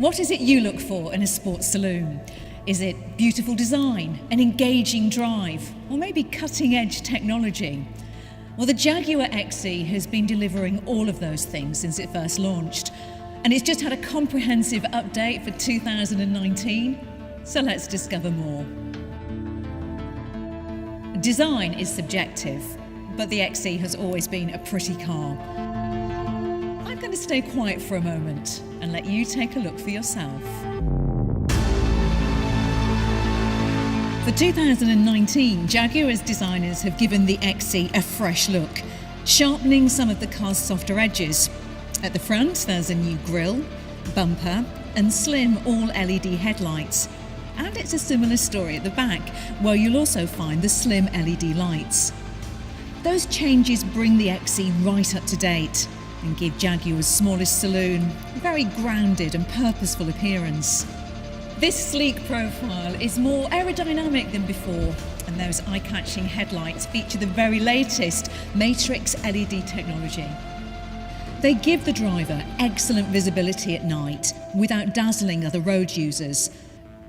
What is it you look for in a sports saloon? Is it beautiful design, an engaging drive, or maybe cutting-edge technology? Well, the Jaguar XE has been delivering all of those things since it first launched, and it's just had a comprehensive update for 2019, so let's discover more. Design is subjective, but the XE has always been a pretty car. I'm going to stay quiet for a moment and let you take a look for yourself. For 2019, Jaguar's designers have given the XE a fresh look, sharpening some of the car's softer edges. At the front, there's a new grille, bumper, and slim all-LED headlights. And it's a similar story at the back, where you'll also find the slim LED lights. Those changes bring the XE right up to date and give Jaguar's smallest saloon a very grounded and purposeful appearance. This sleek profile is more aerodynamic than before, and those eye-catching headlights feature the very latest Matrix LED technology. They give the driver excellent visibility at night without dazzling other road users.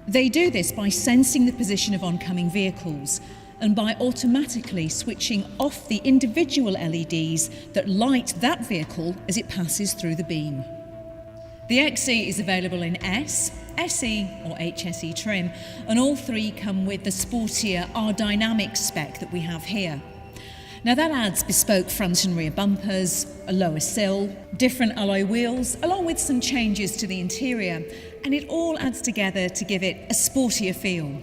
They do this by sensing the position of oncoming vehicles and by automatically switching off the individual LEDs that light that vehicle as it passes through the beam. The XE is available in S, SE or HSE trim, and all three come with the sportier R-Dynamic spec that we have here. Now that adds bespoke front and rear bumpers, a lower sill, different alloy wheels, along with some changes to the interior, and it all adds together to give it a sportier feel.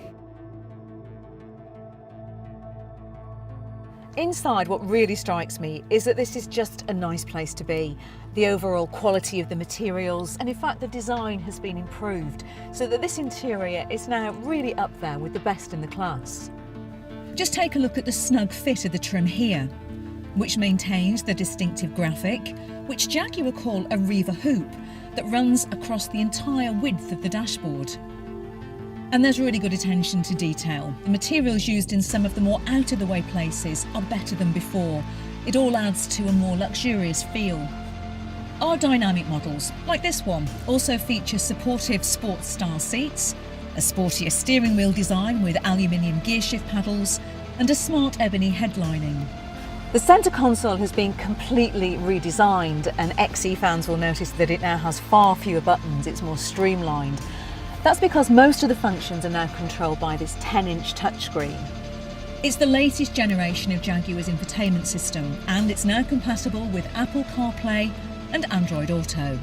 Inside, what really strikes me is that this is just a nice place to be. The overall quality of the materials, and in fact the design has been improved, so that this interior is now really up there with the best in the class. Just take a look at the snug fit of the trim here, which maintains the distinctive graphic, which Jaguar call a Reaver hoop, that runs across the entire width of the dashboard. And there's really good attention to detail. The materials used in some of the more out-of-the-way places are better than before. It all adds to a more luxurious feel. Our dynamic models, like this one, also feature supportive sports-style seats, a sportier steering wheel design with aluminium gearshift paddles, and a smart ebony headlining. The centre console has been completely redesigned, and XE fans will notice that it now has far fewer buttons, it's more streamlined. That's because most of the functions are now controlled by this 10-inch touchscreen. It's the latest generation of Jaguar's infotainment system, and it's now compatible with Apple CarPlay and Android Auto.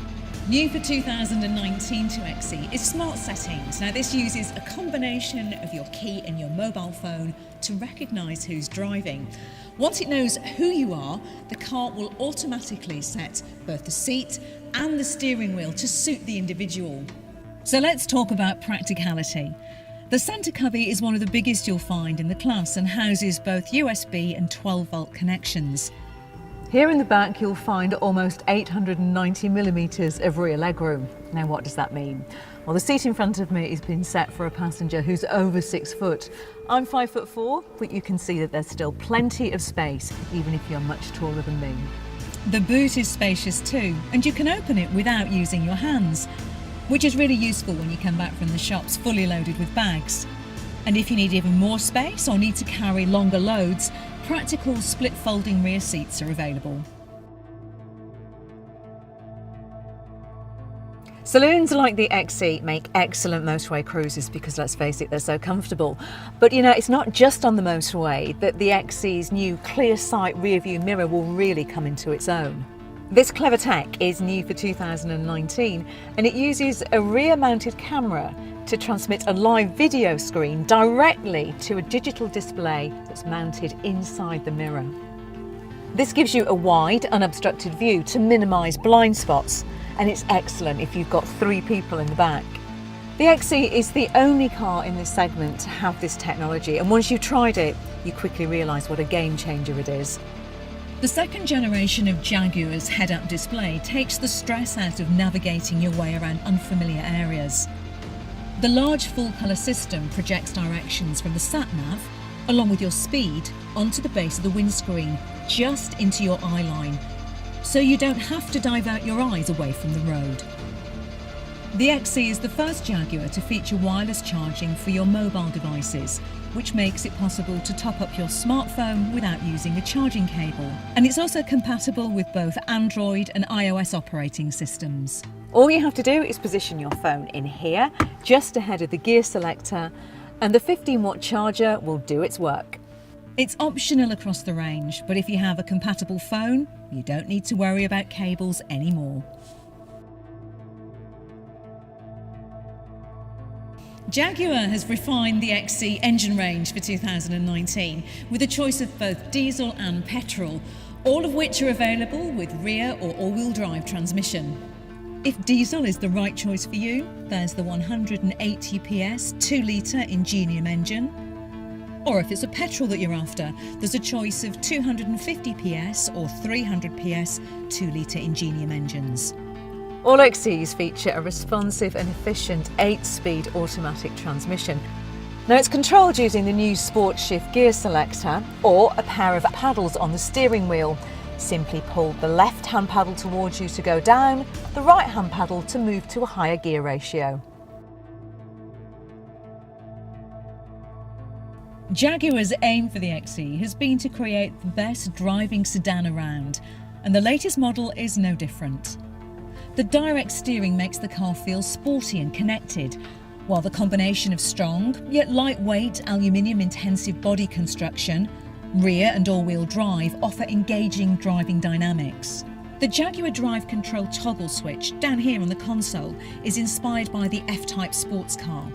New for 2019 to XE is Smart Settings. Now this uses a combination of your key and your mobile phone to recognise who's driving. Once it knows who you are, the car will automatically set both the seat and the steering wheel to suit the individual. So let's talk about practicality. The centre cubby is one of the biggest you'll find in the class and houses both USB and 12-volt connections. Here in the back you'll find almost 890mm of rear legroom. Now what does that mean? Well, the seat in front of me has been set for a passenger who's over 6 foot. I'm 5'4", but you can see that there's still plenty of space, even if you're much taller than me. The boot is spacious too, and you can open it without using your hands, which is really useful when you come back from the shops fully loaded with bags. And if you need even more space or need to carry longer loads, practical split folding rear seats are available. Saloons like the XE make excellent motorway cruisers because, let's face it, they're so comfortable. But you know, it's not just on the motorway that the XE's new clear sight rear view mirror will really come into its own. This clever tech is new for 2019, and it uses a rear-mounted camera to transmit a live video screen directly to a digital display that's mounted inside the mirror. This gives you a wide, unobstructed view to minimise blind spots, and it's excellent if you've got 3 people in the back. The XE is the only car in this segment to have this technology, and once you've tried it, you quickly realise what a game changer it is. The second generation of Jaguar's head-up display takes the stress out of navigating your way around unfamiliar areas. The large full-colour system projects directions from the sat-nav, along with your speed, onto the base of the windscreen, just into your eye line, so you don't have to divert your eyes away from the road. The XE is the first Jaguar to feature wireless charging for your mobile devices, which makes it possible to top up your smartphone without using a charging cable. And it's also compatible with both Android and iOS operating systems. All you have to do is position your phone in here, just ahead of the gear selector, and the 15-watt charger will do its work. It's optional across the range, but if you have a compatible phone, you don't need to worry about cables anymore. Jaguar has refined the XE engine range for 2019 with a choice of both diesel and petrol, all of which are available with rear or all-wheel drive transmission. If diesel is the right choice for you, there's the 180 PS 2-litre Ingenium engine. Or if it's a petrol that you're after, there's a choice of 250 PS or 300 PS 2-litre Ingenium engines. All XEs feature a responsive and efficient 8-speed automatic transmission. Now it's controlled using the new Sport Shift gear selector or a pair of paddles on the steering wheel. Simply pull the left-hand paddle towards you to go down, the right-hand paddle to move to a higher gear ratio. Jaguar's aim for the XE has been to create the best driving sedan around, and the latest model is no different. The direct steering makes the car feel sporty and connected, while the combination of strong yet lightweight aluminium-intensive body construction, rear and all-wheel drive offer engaging driving dynamics. The Jaguar Drive Control toggle switch down here on the console is inspired by the F-Type sports car,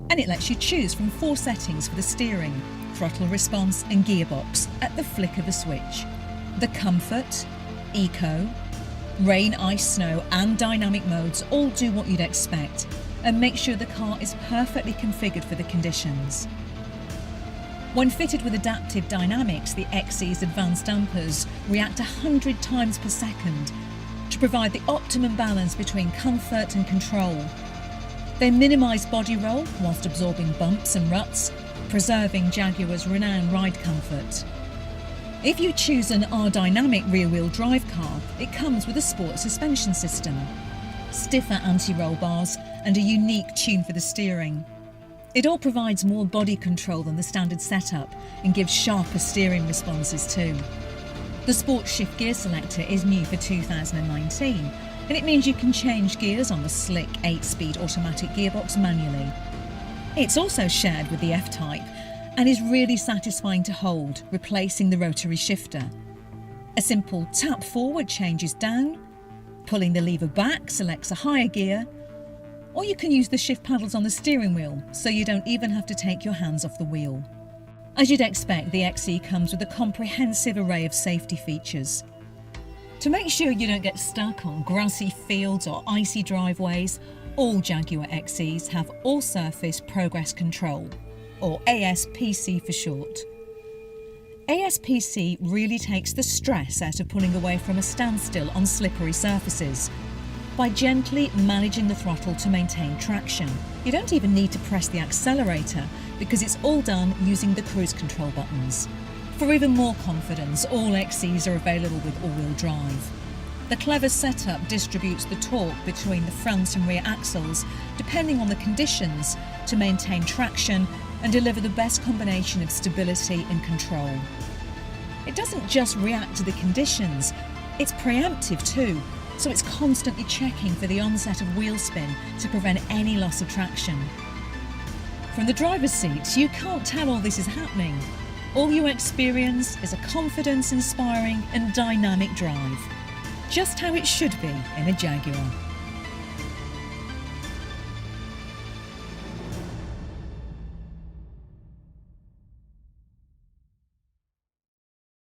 and it lets you choose from 4 settings for the steering, throttle response and gearbox at the flick of a switch. The Comfort, Eco, Rain, Ice, Snow and Dynamic modes all do what you'd expect and make sure the car is perfectly configured for the conditions. When fitted with adaptive dynamics, the XE's advanced dampers react 100 times per second to provide the optimum balance between comfort and control. They minimise body roll whilst absorbing bumps and ruts, preserving Jaguar's renowned ride comfort. If you choose an R-Dynamic rear-wheel drive car, it comes with a sport suspension system, stiffer anti-roll bars and a unique tune for the steering. It all provides more body control than the standard setup and gives sharper steering responses too. The Sport Shift gear selector is new for 2019, and it means you can change gears on the slick 8-speed automatic gearbox manually. It's also shared with the F-Type and is really satisfying to hold, replacing the rotary shifter. A simple tap forward changes down, pulling the lever back selects a higher gear, or you can use the shift paddles on the steering wheel so you don't even have to take your hands off the wheel. As you'd expect, the XE comes with a comprehensive array of safety features. To make sure you don't get stuck on grassy fields or icy driveways, all Jaguar XEs have All-Surface Progress Control, or ASPC for short. ASPC really takes the stress out of pulling away from a standstill on slippery surfaces by gently managing the throttle to maintain traction. You don't even need to press the accelerator because it's all done using the cruise control buttons. For even more confidence, all XEs are available with all-wheel drive. The clever setup distributes the torque between the front and rear axles depending on the conditions to maintain traction and deliver the best combination of stability and control. It doesn't just react to the conditions, it's preemptive too, so it's constantly checking for the onset of wheel spin to prevent any loss of traction. From the driver's seat, you can't tell all this is happening. All you experience is a confidence-inspiring and dynamic drive. Just how it should be in a Jaguar.